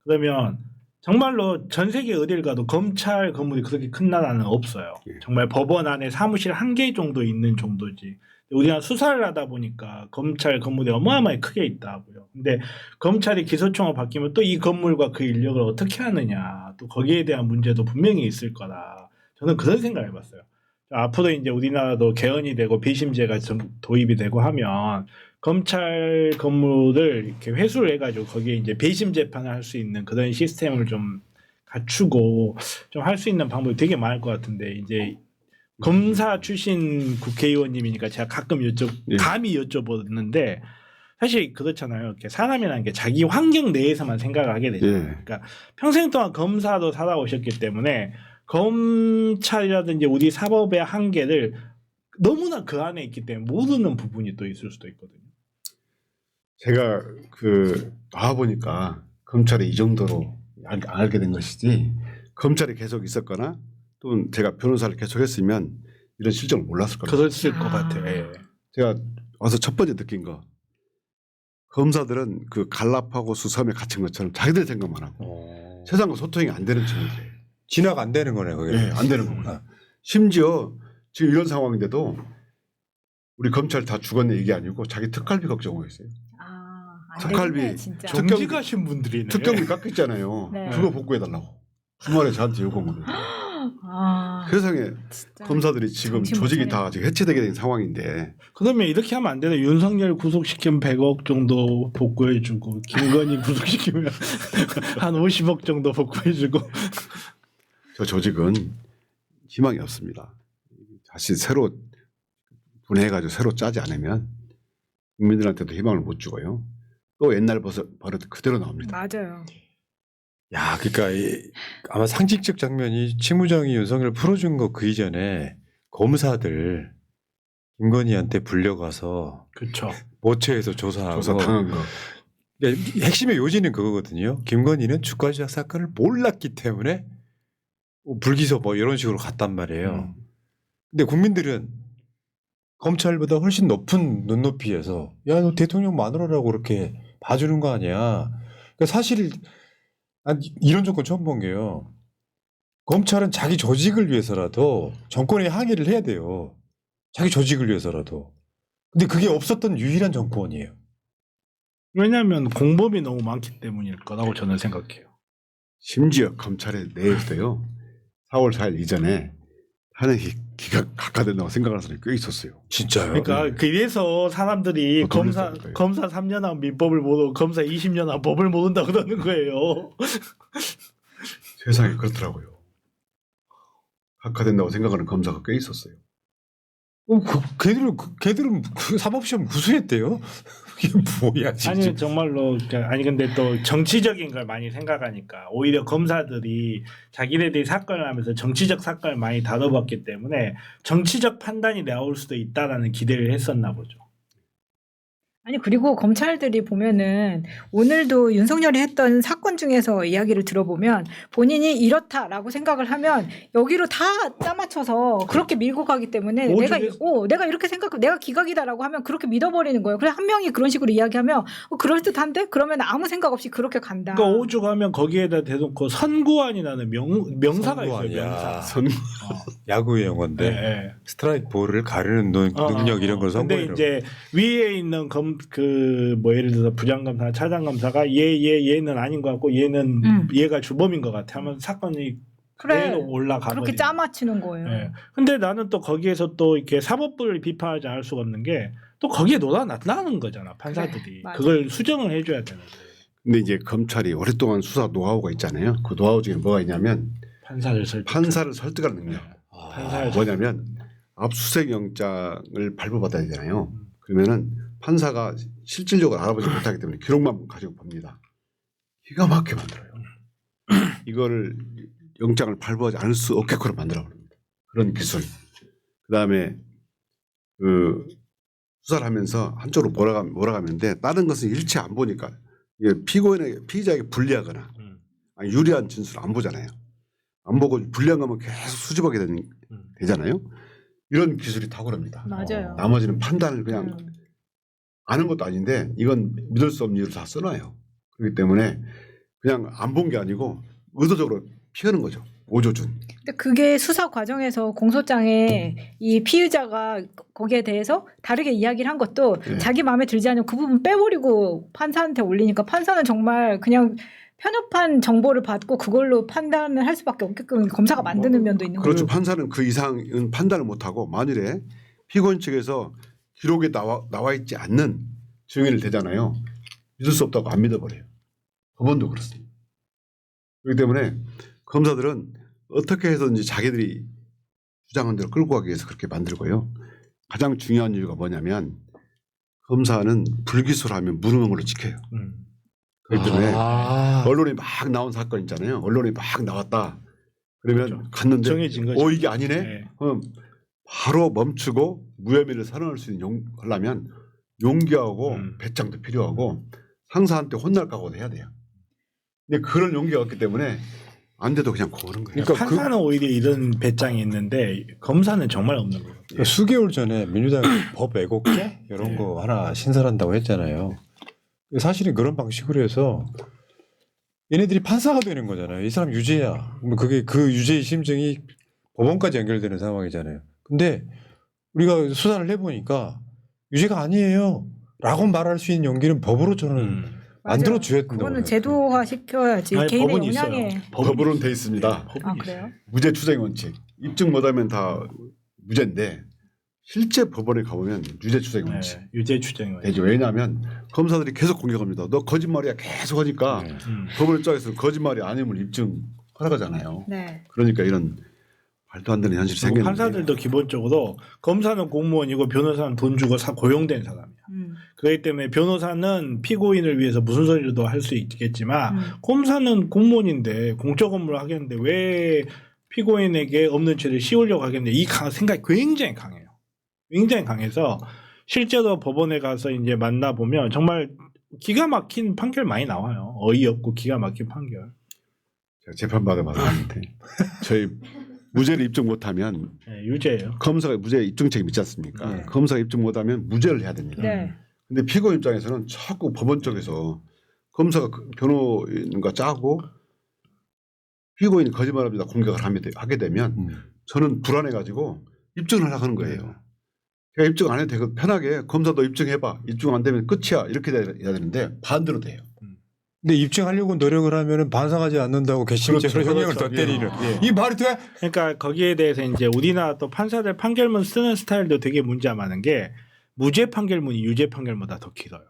그러면 정말로 전 세계 어딜 가도 검찰 건물이 그렇게 큰 나라는 없어요. 예. 정말 법원 안에 사무실 한 개 정도 있는 정도지. 우리가 수사를 하다 보니까 검찰 건물이 어마어마하게 크게 있다고요. 근데 검찰이 기소청으로 바뀌면 또 이 건물과 그 인력을 어떻게 하느냐, 또 거기에 대한 문제도 분명히 있을 거다. 저는 그런 생각을 해봤어요. 앞으로 이제 우리나라도 개헌이 되고 배심제가 도입이 되고 하면 검찰 건물을 이렇게 회수를 해가지고 거기에 이제 배심 재판을 할 수 있는 그런 시스템을 좀 갖추고 좀 할 수 있는 방법이 되게 많을 것 같은데 이제 검사 출신 국회의원님이니까 제가 가끔 예. 감히 여쭤보는데 사실 그렇잖아요. 이렇게 사람이라는 게 자기 환경 내에서만 생각을 하게 되잖아요. 예. 그러니까 평생 동안 검사도 살아오셨기 때문에 검찰이라든지 우리 사법의 한계를 너무나 그 안에 있기 때문에 모르는 부분이 또 있을 수도 있거든요. 제가 나와 보니까 검찰이 이 정도로 알게 된 것이지 검찰이 계속 있었거나 또는 제가 변호사를 계속했으면 이런 실정을 몰랐을 겁니다. 그랬을 것 같아요. 예. 제가 와서 첫 번째 느낀 거 검사들은 그 간랍하고 수섬에 갇힌 것처럼 자기들 생각만 하고 세상과 소통이 안 되는 친구들이에요. 진화가 안 되는 거네 거기. 네, 안 되는 겁니다. 심지어 지금 이런 상황인데도 우리 검찰 다 죽었네 이게 아니고 자기 특갈비 걱정하고 있어요. 안 특갈비 되겠네, 진짜. 정지 가신 분들이네. 특경비 깎였잖아요. 네. 그거 복구해달라고. 주말에 저한테 요구한 겁니다. 세상에 진짜. 검사들이 지금 정신 못 조직이 차리네. 다 지금 해체되게 된 상황인데 그러면 이렇게 하면 안 되나? 윤석열 구속시키면 100억 정도 복구해주고 김건희 구속시키면 한 50억 정도 복구해주고. 저 조직은 희망이 없습니다. 다시 새로 분해해가지고 새로 짜지 않으면 국민들한테도 희망을 못 주고요. 또 옛날 버릇 그대로 나옵니다. 맞아요. 야, 그러니까 아마 상징적 장면이 책무정이 윤석열 풀어준 거 그 이전에 검사들 김건희한테 불려가서 그렇죠. 모처에서 조사하고 조사 당한 거. 그러니까 핵심의 요지는 그거거든요. 김건희는 주가 조작 사건을 몰랐기 때문에 불기소 뭐 이런 식으로 갔단 말이에요. 근데 국민들은 검찰보다 훨씬 높은 눈높이에서 야, 너 대통령 마누라라고 그렇게 봐주는 거 아니야. 그러니까 사실 이런 조건 처음 본 게요. 검찰은 자기 조직을 위해서라도 정권에 항의를 해야 돼요. 자기 조직을 위해서라도. 근데 그게 없었던 유일한 정권이에요. 왜냐하면 공범이 너무 많기 때문일 거라고 저는 생각해요. 심지어 검찰의 내에서요. 4월 4일 이전에 탄핵이 각하된다고 생각하는 사람이 꽤 있었어요. 진짜요? 그러니까 그래서 사람들이 검사 돌렸다니까요. 3년 한 민법을 모르고 검사 20년 한 법을 모른다 그러는 거예요. 세상에 그렇더라고요. 각하된다고 생각하는 검사가 꽤 있었어요. 걔들은 그 사법시험 구수했대요. 이게 뭐야 진짜. 아니 정말로 아니 근데 또 정치적인 걸 많이 생각하니까 오히려 검사들이 자기네들이 사건을 하면서 정치적 사건을 많이 다뤄봤기 때문에 정치적 판단이 나올 수도 있다라는 기대를 했었나 보죠. 아니 그리고 검찰들이 보면은 오늘도 윤석열이 했던 사건 중에서 이야기를 들어보면 본인이 이렇다라고 생각을 하면 여기로 다 짜맞춰서 그렇게 밀고 가기 때문에 내가 이렇게 생각하고 내가 기각이다라고 하면 그렇게 믿어버리는 거예요. 그래서 한 명이 그런 식으로 이야기하면 그럴듯한데? 그러면 아무 생각 없이 그렇게 간다. 그러니까 오죽하면 거기에다 대놓고 선구안이라는 명사가 있어요. 선구안이야. 명사. 야구의 용어인데 네. 스트라이크 볼을 가르는 능력 이런 걸 근데 선보이는. 이제 위에 있는 예를 들어서 부장검사, 차장검사가 얘는 아닌 것 같고 얘가 주범인 것 같아 하면 사건이 그대로 올라가 그렇게 버리는. 짜맞추는 거예요. 네. 근데 나는 또 거기에서 또 이렇게 사법부를 비판하지 않을 수가 없는 게 또 거기에 놀아나는 거잖아 판사들이. 그래, 맞아. 그걸 수정을 해줘야 되는데. 근데 이제 검찰이 오랫동안 수사 노하우가 있잖아요. 그 노하우 중에 뭐가 있냐면 판사를 설득하는 능력. 판사를 뭐냐면 압수수색 영장을 발부받아야 되잖아요. 그러면은 판사가 실질적으로 알아보지 못하기 때문에 기록만 가지고 봅니다. 기가 막히게 만들어요. 이거를 영장을 발부하지 않을 수 없게끔 만들어 버립니다. 그런 기술. 그다음에 그 수사를 하면서 한쪽으로 몰아가는데 다른 것은 일체 안 보니까 이게 피의자에게 불리하거나 아니 유리한 진술을 안 보잖아요. 안 보고 불리한 것만 계속 수집하게 되잖아요. 이런 기술이 탁월합니다. 맞아요. 나머지는 판단을 그냥 아는 것도 아닌데 이건 믿을 수 없는 이유로 다 써놔요. 그렇기 때문에 그냥 안 본 게 아니고 의도적으로 피하는 거죠. 오조준. 근데 그게 수사 과정에서 공소장에 이 피의자가 거기에 대해서 다르게 이야기를 한 것도 네. 자기 마음에 들지 않으면 그 부분 빼버리고 판사한테 올리니까 판사는 정말 그냥 편협한 정보를 받고 그걸로 판단을 할 수밖에 없게끔 검사가 만드는 면도 있는 그렇죠. 거죠. 판사는 그 이상은 판단을 못하고 만일에 피고인 측에서 기록에 나와 있지 않는 증인을 대잖아요. 믿을 수 없다고 안 믿어버려요. 법원도 그렇습니다. 그렇기 때문에 검사들은 어떻게 해서든지 자기들이 주장한 대로 끌고 가기 위해서 그렇게 만들고요. 가장 중요한 이유가 뭐냐면 검사는 불기소를 하면 무능한 걸로 지켜요. 그렇기 때문에 언론에 막 나온 사건 있잖아요. 언론에 막 나왔다. 그러면 그렇죠. 갔는데 정해진 거죠. 이게 아니네? 네. 그럼 바로 멈추고 무혐의를 선언할 수 있는 하려면 용기하고 배짱도 필요하고 상사한테 혼날 각오도 해야 돼요. 근데 그런 용기가 없기 때문에 안 돼도 그냥 고르는 거예요. 그러니까 판사는 오히려 이런 배짱이 있는데 검사는 정말 없는 거예요. 그러니까 수개월 전에 민주당 법 왜곡죄 이런 네. 거 하나 신설한다고 했잖아요. 사실은 그런 방식으로 해서 얘네들이 판사가 되는 거잖아요. 이 사람 유죄야. 뭐 그게 그 유죄의 심증이 법원까지 연결되는 상황이잖아요. 근데 우리가 수사를 해보니까 유죄가 아니에요. 라고 말할 수 있는 용기는 법으로 저는 만들어 줘야 된다고. 그거는 생각해요. 제도화 시켜야지. 아니, 개인의 법은 역량에. 있어요. 법으로는 돼 있습니다. 아 그래요? 무죄 추정 원칙. 입증 못하면 다 무죄인데 실제 법원에 가보면 유죄 추정 원칙. 네, 유죄 추정이 되죠. 왜냐하면 검사들이 계속 공격합니다. 너 거짓말이야 계속 하니까 네. 법원 입장에서 거짓말이 아님을 입증하라잖아요. 네. 그러니까 이런 말도 안 되는 현실이 그리고 생겼는데 판사들도 기본적으로 검사는 공무원이고 변호사는 돈 주고 고용된 사람이야. 그렇기 때문에 변호사는 피고인을 위해서 무슨 소리도 할 수 있겠지만 검사는 공무원인데 공적 업무를 하겠는데 왜 피고인에게 없는 죄를 씌우려고 하겠는데 이 생각이 굉장히 강해요. 굉장히 강해서 실제로 법원에 가서 이제 만나보면 정말 기가 막힌 판결 많이 나와요. 어이없고 기가 막힌 판결. 제가 재판 받아봤는데 저희 무죄를 입증 못하면 네, 유죄예요. 검사가 무죄 입증 책임 있지 않습니까? 네. 검사가 입증 못하면 무죄를 해야 됩니다. 네. 근데 피고인 입장에서는 자꾸 법원 쪽에서 검사가 변호인과 짜고 피고인이 거짓말합니다 공격을 하게 되면 저는 불안해가지고 입증을 하려고 하는 거예요. 제가 입증 안 해도 되고 편하게 검사도 입증해봐. 입증 안 되면 끝이야. 이렇게 돼야 되는데 반대로 돼요. 근데 입증하려고 노력을 하면은 반성하지 않는다고 괘씸죄로 그렇죠. 형량을 더 그렇죠. 때리는. 예. 이 말이 돼? 그러니까 거기에 대해서 이제 우리나라 또 판사들 판결문 쓰는 스타일도 되게 문제가 많은 게 무죄 판결문이 유죄 판결문보다 더 길어요.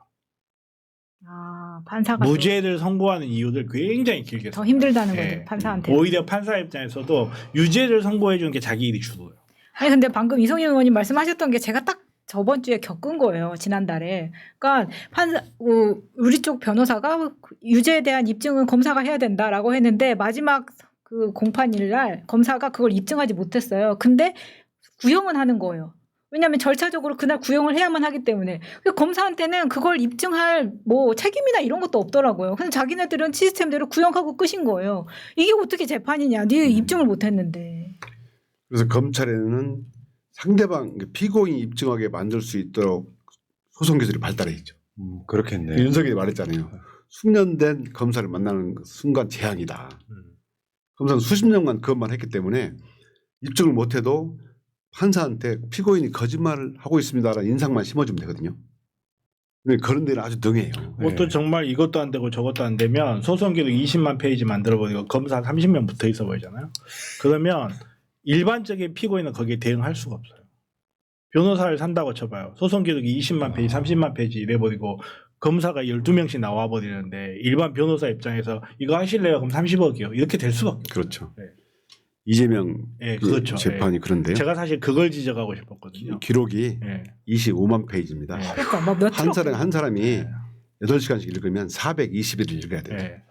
아 판사가 무죄를 선고하는 이유를 굉장히 길게 더 써요. 힘들다는 예. 거죠 판사한테. 오히려 판사 입장에서도 유죄를 선고해 주는 게 자기 일이 주도예요. 아니 근데 방금 이성윤 의원님 말씀하셨던 게 제가 딱 저번 주에 겪은 거예요. 지난달에. 그러니까 판사 우리 쪽 변호사가 유죄에 대한 입증은 검사가 해야 된다라고 했는데 마지막 그 공판일 날 검사가 그걸 입증하지 못했어요. 근데 구형은 하는 거예요. 왜냐하면 절차적으로 그날 구형을 해야만 하기 때문에 검사한테는 그걸 입증할 뭐 책임이나 이런 것도 없더라고요. 그냥 자기네들은 시스템대로 구형하고 끝인 거예요. 이게 어떻게 재판이냐? 네 입증을 못했는데. 그래서 검찰에는 상대방 피고인이 입증하게 만들 수 있도록 소송 기술이 발달해 있죠. 그렇겠네. 윤석열이 말했잖아요. 숙련된 검사를 만나는 순간 재앙이다. 검사는 수십 년간 그것만 했기 때문에 입증을 못해도 판사한테 피고인이 거짓말을 하고 있습니다라는 인상만 심어주면 되거든요. 근데 그런 데는 아주 능해요. 또 정말 이것도 안 되고 저것도 안 되면 소송 기록 20만 페이지 만들어버리고 검사 30명 붙어 있어 보이잖아요. 그러면 일반적인 피고인은 거기에 대응할 수가 없어요. 변호사를 산다고 쳐봐요. 소송 기록이 20만 페이지, 30만 페이지 이래버리고 검사가 12명씩 나와 버리는데 일반 변호사 입장에서 이거 하실래요? 그럼 30억이요. 이렇게 될 수밖에 없어요. 그렇죠. 네. 이재명 네, 그렇죠. 재판이 그런데요. 제가 사실 그걸 지적하고 싶었거든요. 기록이 네. 25만 페이지입니다. 네. 그러니까 뭐몇 한 사람이 네. 8시간씩 읽으면 420일을 읽어야 돼요. 네.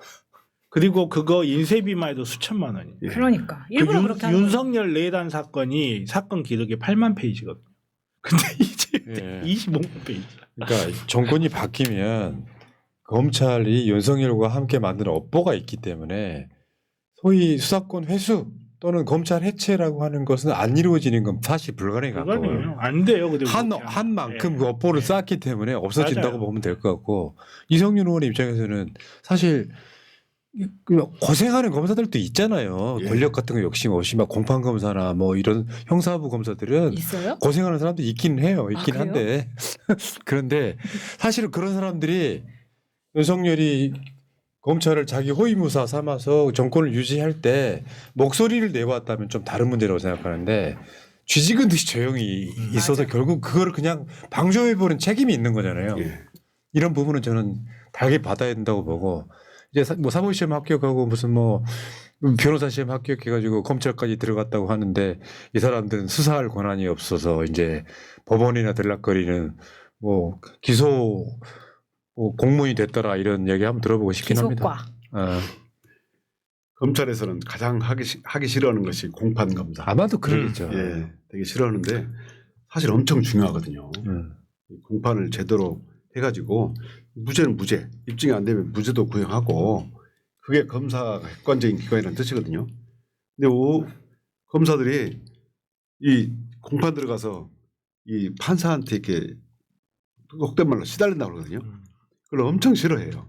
그리고 그거 인쇄비만 해도 수천만 원이에요. 예. 그러니까 그 일부러 그렇게 하는 거예요. 윤석열 내단 사건이 사건 기록이 8만 페이지거든요. 근데 이제 예. 25만 페이지. 그러니까 정권이 바뀌면 검찰이 윤석열과 함께 만드는 업보가 있기 때문에 소위 수사권 회수 또는 검찰 해체라고 하는 것은 안 이루어지는 건 사실 불가능에 가까워요. 그거는요. 안 돼요. 근데 한 만큼 그 업보를 쌓았기 때문에 없어진다고 맞아요. 보면 될 것 같고 이성윤 의원 입장에서는 사실 고생하는 검사들도 있잖아요. 예. 권력 같은 거 욕심 없이 막 공판 검사나 뭐 이런 형사부 검사들은 있어요? 고생하는 사람도 있긴 해요. 있긴 그래요? 한데 그런데 사실은 그런 사람들이 윤석열이 검찰을 자기 호위무사 삼아서 정권을 유지할 때 목소리를 내왔다면 좀 다른 문제라고 생각하는데 쥐지근 듯이 조용히 있어서 맞아. 결국 그거를 그냥 방조해버린 책임이 있는 거잖아요. 예. 이런 부분은 저는 달게 받아야 된다고 보고 이제 뭐 사법시험 합격하고 무슨 뭐 변호사 시험 합격해가지고 검찰까지 들어갔다고 하는데 이 사람들은 수사할 권한이 없어서 이제 법원이나 들락거리는 뭐 기소 뭐 공무원이 됐더라 이런 얘기 한번 들어보고 싶긴 합니다. 기소과. 검찰에서는 가장 하기 싫어하는 것이 공판 검사. 아마도 그러겠죠. 예, 되게 싫어하는데 사실 엄청 중요하거든요. 공판을 제대로 해가지고 무죄는 무죄, 입증이 안 되면 무죄도 구형하고 그게 검사가 객관적인 기관이라는 뜻이거든요. 근데 검사들이 이 공판 들어가서 이 판사한테 이렇게 속된 말로 시달린다고 그러거든요. 그걸 엄청 싫어해요.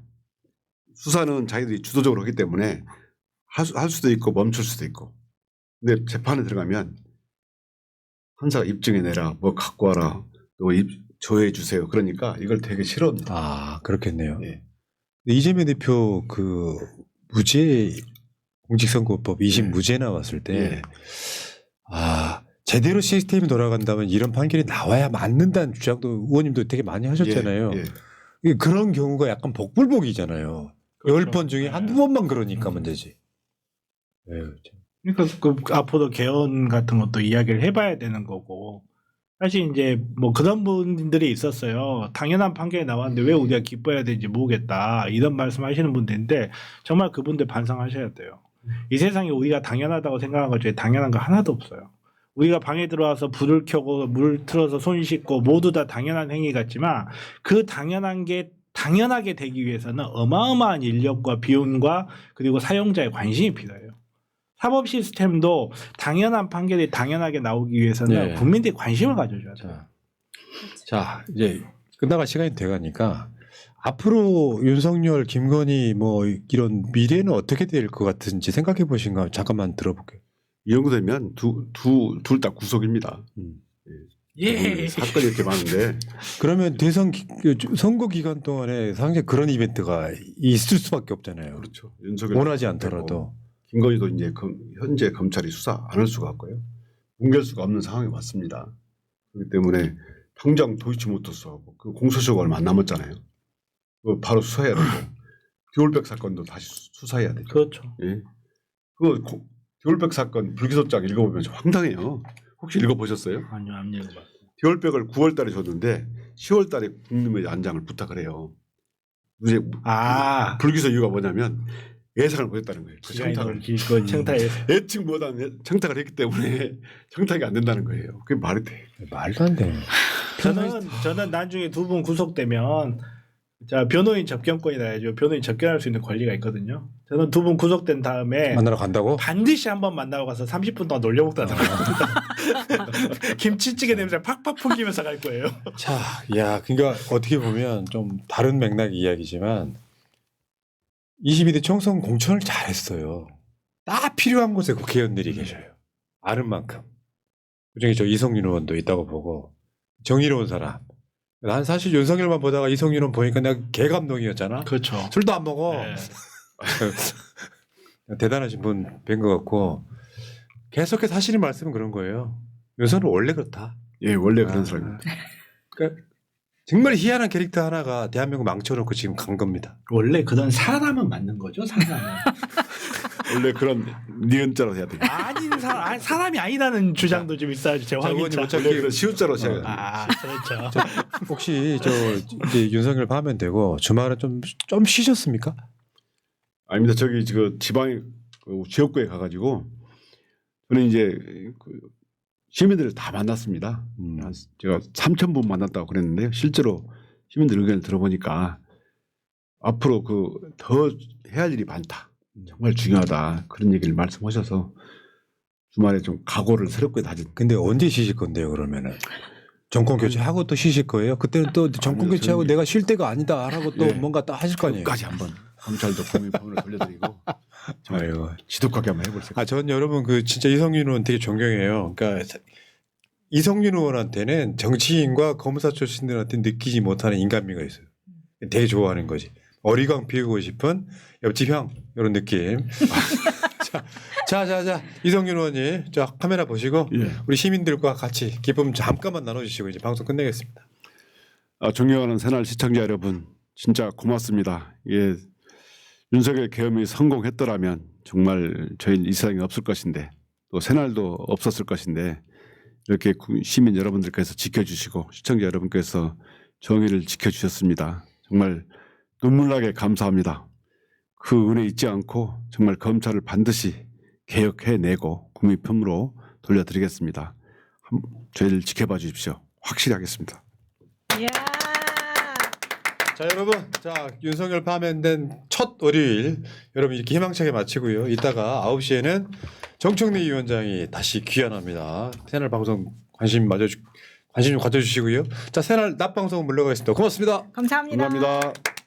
수사는 자기들이 주도적으로 하기 때문에 할 수도 있고 멈출 수도 있고. 근데 재판에 들어가면 판사가 입증해내라, 뭐 갖고 와라, 또 조회해 주세요. 그러니까 이걸 되게 싫어합니다. 아 그렇겠네요. 예. 이재명 대표 그 무죄 공직선거법 2심 예. 무죄 나왔을 때 예. 제대로 시스템이 돌아간다면 이런 판결이 나와야 맞는다는 주장도 의원님도 되게 많이 하셨잖아요. 예. 예. 그런 경우가 약간 복불복이잖아요. 그렇죠. 10번 중에 한두 번만 그러니까 문제지. 그러니까 그 앞으로 개헌 같은 것도 이야기를 해봐야 되는 거고 사실 이제 뭐 그런 분들이 있었어요. 당연한 판결이 나왔는데 왜 우리가 기뻐해야 되는지 모르겠다 이런 말씀하시는 분들인데 정말 그분들 반성하셔야 돼요. 이 세상에 우리가 당연하다고 생각한 것 중에 당연한 거 하나도 없어요. 우리가 방에 들어와서 불을 켜고 물 틀어서 손 씻고 모두 다 당연한 행위 같지만 그 당연한 게 당연하게 되기 위해서는 어마어마한 인력과 비용과 그리고 사용자의 관심이 필요해요. 사법 시스템도 당연한 판결이 당연하게 나오기 위해서는 네. 국민들이 관심을 가져줘야 돼요. 자 이제 끝나갈 시간이 돼가니까 앞으로 윤석열, 김건희 뭐 이런 미래는 어떻게 될 것 같은지 생각해 보신가 잠깐만 들어볼게요. 이 정도 되면 둘 다 구속입니다. 예. 사건이 이렇게 많은데 그러면 선거 기간 동안에 상당히 그런 이벤트가 있을 수밖에 없잖아요. 그렇죠. 윤석열 원하지 않더라도. 김건희도 이제 현재 검찰이 수사 안 할 수가 없고요. 뭉갤 수가 없는 상황이 왔습니다. 그렇기 때문에 당장 도이치모터스하고 그 공소시효가 얼마 안 남았잖아요. 그거 바로 수사해야 되고 듀얼백 사건도 다시 수사해야 되죠. 그렇죠. 예. 그 듀얼백 사건 불기소장 읽어보면 좀 황당해요. 혹시 읽어보셨어요? 아니요, 안 읽어봤어요. 듀얼백을 9월 달에 줬는데 10월 달에 국민의 안장을 부탁을 해요. 이제 불기소 이유가 뭐냐면 예상을 못했다는 거예요. 그 청탁을 예측 못한 청탁을 했기 때문에 청탁이 안 된다는 거예요. 그게 말이 돼? 말도 안 돼. 저는 나중에 두 분 구속되면 자 변호인 접견권이라 해야죠. 변호인 접견할 수 있는 권리가 있거든요. 저는 두 분 구속된 다음에 만나러 간다고? 반드시 한번 만나고 가서 30분 동안 놀려먹다 나갑니다. 김치찌개 냄새 팍팍 풍기면서 갈 거예요. 자, 야, 그러니까 어떻게 보면 좀 다른 맥락의 이야기지만 22대 총선 공천을 잘했어요. 딱 필요한 곳에 국회의원들이 계셔요. 아는 만큼. 그중에 저 이성윤 의원도 있다고 보고 정의로운 사람. 난 사실 윤석열만 보다가 이성윤 의원 보니까 내가 개감동이었잖아. 그렇죠. 술도 안 먹어. 네. 대단하신 분 뵌 것 같고 계속해서 하시는 말씀은 그런 거예요. 윤석열은 원래 그렇다. 예, 원래 그런 사람입니다. 그러니까 정말 희한한 캐릭터 하나가 대한민국 망쳐놓고 지금 간 겁니다. 원래 그런 사람은 맞는 거죠, 사람은. 원래 그런 니은자로 해야 됩니다. 아닌 사람이 아니라는 주장도 좀 있어야죠. 제 자, 의원님 확인차. 원래 그런 시옷자로 해야 됩니다. 아, 그렇죠. 혹시 저 이제 윤석열 파면 되고 주말에 좀 쉬셨습니까? 아닙니다. 저기 그 지방에 그 지역구에 가가지고 저는 이제 그 시민들을 다 만났습니다. 한 제가 3,000분 만났다고 그랬는데요. 실제로 시민들 의견을 들어보니까 앞으로 그 더 해야 할 일이 많다. 정말 중요하다. 그런 얘기를 말씀하셔서 주말에 좀 각오를 새롭게 다진. 근데 언제 쉬실 건데요, 그러면은? 정권 교체하고 또 쉬실 거예요? 그때는 또 정권 아니요, 교체하고 저는- 내가 쉴 때가 아니다 하고 또 예. 뭔가 또 하실 거 아니에요? 끝까지 한번 검찰도 국민법원을 돌려드리고 아이고. 지독하게 한번 해볼 생각. 전 여러분 그 진짜 이성윤 의원 되게 존경해요. 그러니까 이성윤 의원한테는 정치인과 검사 출신들한테 느끼지 못하는 인간미가 있어요. 되게 좋아하는 거지. 어리광 피우고 싶은 옆집 형 이런 느낌. 자 이성윤 의원님, 자 카메라 보시고 예. 우리 시민들과 같이 기쁨 잠깐만 나눠주시고 이제 방송 끝내겠습니다. 존경하는 새날 시청자 여러분, 진짜 고맙습니다. 예, 윤석열 계엄이 성공했더라면 정말 저희는 이 세상에 없을 것인데 또 새날도 없었을 것인데 이렇게 시민 여러분들께서 지켜주시고 시청자 여러분께서 정의를 지켜주셨습니다. 정말 눈물나게 감사합니다. 그 은혜 잊지 않고 정말 검찰을 반드시 개혁해내고 국민 편으로 돌려드리겠습니다. 저희를 지켜봐 주십시오. 확실히 하겠습니다. 이야. 자 여러분, 자 윤석열 파면된 첫 월요일 여러분 이렇게 희망차게 마치고요. 이따가 9시에는 정청래 위원장이 다시 귀환합니다. 새날 방송 관심 좀 가져주시고요. 자 새날 낮 방송 물러가겠습니다. 고맙습니다. 감사합니다. 감사합니다.